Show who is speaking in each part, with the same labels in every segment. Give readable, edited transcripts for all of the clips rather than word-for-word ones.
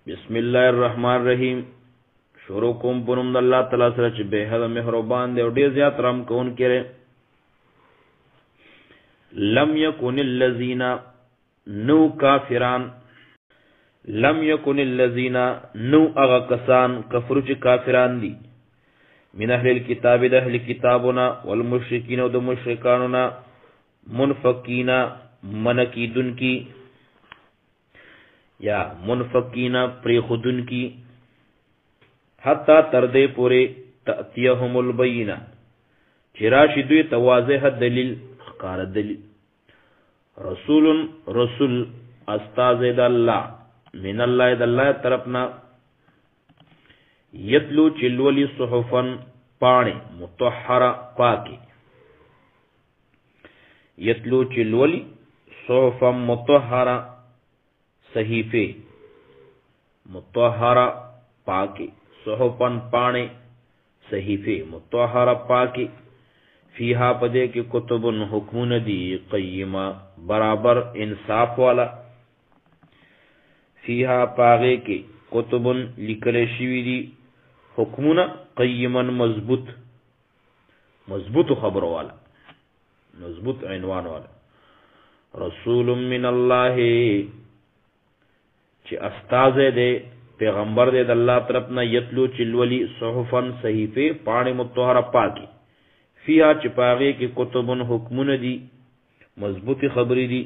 Speaker 1: بسم الله الرحمن الرحیم. شروع کوم په نوم د الله تعالی سره چې به حد مهربان دی او ډیر زیات رحم کوونکی دی. لم یکن الذین نو کافران، لم یکن الذین نو اغا کسان کفرو چې کافران دي، من اهل الكتاب د اهل کتابنا والمشرکین او د مشرکانونا، منفقین منکیدن کی یا منفقین پریخودن کی، حتی تردے پورے تأتیهم البینہ چراشی دوی تواضح دلیل خکار دلیل. رسول رسول استاذ دا اللہ من اللہ دا اللہ طرفنا، یتلو چلولی صحفن پانے متحرہ پاکی، یتلو چلولی صحفن متحرہ صحیفے متحرہ پاکی، صحفن پانے صحیفے متحرہ پاکی، فیہا پدے کی کتبن حکمون دی قیمہ برابر انصاف والا، فیہا پاگے کی کتبن لکلے شوی دی حکمون قیمن مضبوط، مضبوط خبر والا، مضبوط عنوان والا. رسول من اللہ چی استاذ دے پیغمبر دے اللہ طرفنا، یتلو چلولی صحفن صحیفے پانے متحرہ پاکی، فیہا چپاغے کی کتبن حکمون دی مضبوط خبری دی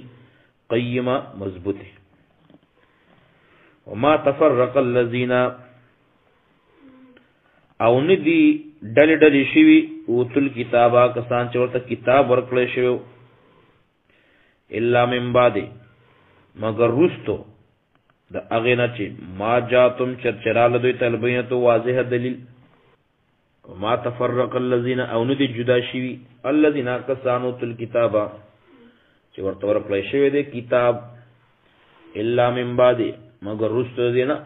Speaker 1: قیمہ مضبوط. وما تفرق الذین او ندی ڈلی ڈلی شوی اوتل کتابا کسان چورتا کتاب ورکلے شوی، الا من بعد مگر رستو دا اغینا چی ما جاتم چرچرال دوی تلبینتو واضح دلیل. وما تفرق الذین او ندی جدا شوی الذین کسانو تل کتابا چی ورطا ورکلے شوی دے کتاب، الا من بعد مگر رستو دینا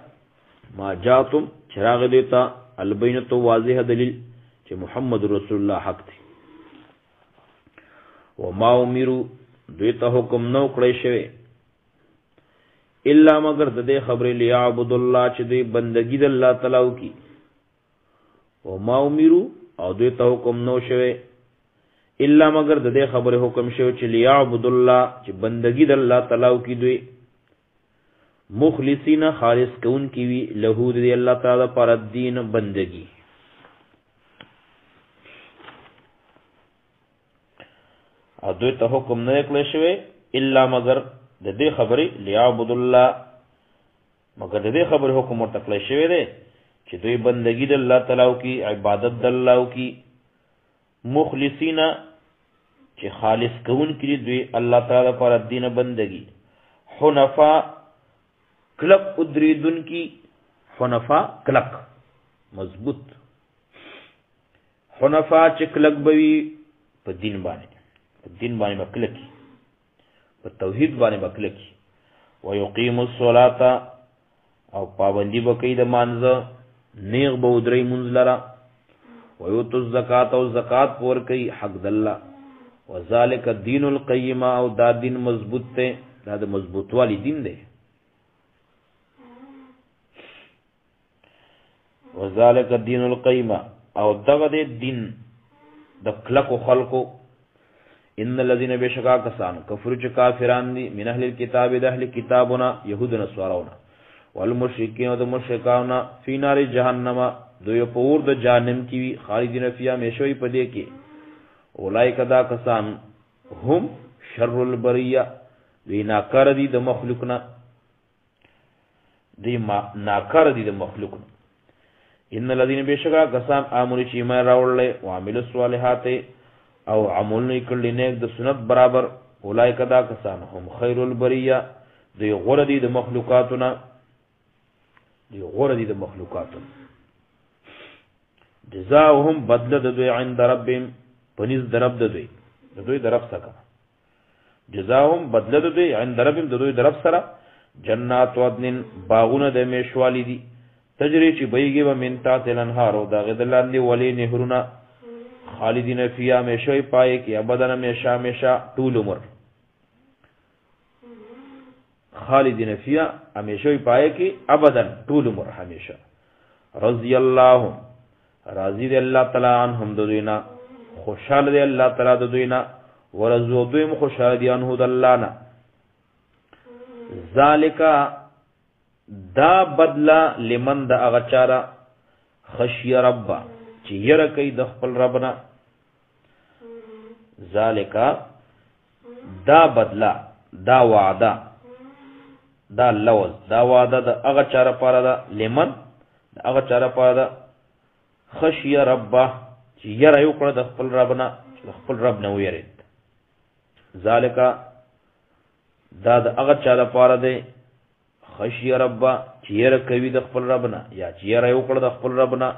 Speaker 1: ما جاتم چراغ دیتا البینتو واضح دلیل چی محمد رسول اللہ حق دی. وما امیرو دویتا حکم نو کڑے شوی الا مگر دے خبر لیعبد اللہ چی دے بندگی د اللہ تعالیٰ کی. وما امیرو او دویتا حکم نو شوی الا مگر دے خبر حکم شوی چی لیعبد اللہ چی بندگی د اللہ تعالیٰ کی دوی، مخلصین خالص کون کی وی لہو دی اللہ تعالی پر الدین بندگی. ادوی ته حکم نه کړی شوی الا مگر د دې خبرې لیعبد الله، مگر د دې خبرې حکم ورته کړی شوی دی چې دوی بندگی د الله تعالی کی، عبادت د الله کی، مخلصین چې خالص کون کی دوی الله تعالی پر الدین بندگی، حنفاء کلک ادریدن کی، حنفاء کلک مضبوط، حنفاء چه کلک بوی پا دین بانے، پا دین بانے با کلکی، پا توحید بانے با کلکی. ویقیم الصلاة او پابندی با کئی دا مانزا، نیغ با ادری منز لرا، ویوتو الزکاة او زکاة پور کئی حق داللہ، وذالک الدین القیمہ او دا دین مضبوط تے، دا دا مضبوط والی دین دے. وذالک الدین القیمہ او دغد دین د کلک خلقو. ان الذین بشکا کسان کفر چ کافران دی، من اهل الكتاب د اهل کتابنا یهود نصاراونا، والمشرکین د مشرکاونا، فی نار جہنم دوی پور د جہنم کی وی، خالدین فیها میشوی پدے کی. اولئک دا کسان هم شر البریہ دوی ناکار دی د مخلوقنا، دی ناکار دی د مخلوقنا. ان الذين بشکا کسان آمنوا چې ایمان راوړل او عملوا الصالحات او عملونه کړل نیک د سنت برابر، اولئک دا کسان هم خیر البریه دوی غوره دي د مخلوقاتنا، دوی غوره دي د مخلوقاتنا. جزاؤهم بدل د دوی عند ربهم پنځ درب د دوی، د دوی درب څخه جزاؤهم بدل د دوی عند ربهم د دوی درب سره، جنات عدن باغونه د میشوالی دي، تجری چی بیگی و من تحت الانهارو دا غدلاندی ولی نهرونا، خالدین فیها میشوی پائے کی ابدن میشا میشا طول عمر، خالدین فیها همیشه پای کی ابدا طول عمر همیشه رضی الله راضی دی الله تعالی عنهم دوینا خوشاله دی الله تعالی دوینا ورزو دویم خوشاله دی انه د الله نه ذالک دا بدلا لمن د اغچارا خشی رب چې ير کوي د خپل ربنا ذالک دا بدلا دا وعده دا لوز دا وعده د اغچارا پاره دا لمن د اغچارا پاره دا خشی رب چې ير یو کړ د خپل ربنا د خپل رب نه ویرید ذالک دا د اغچارا پاره دی خشی رب چې ير کوي د خپل ربنا یا چې ير یو کړ د خپل ربنا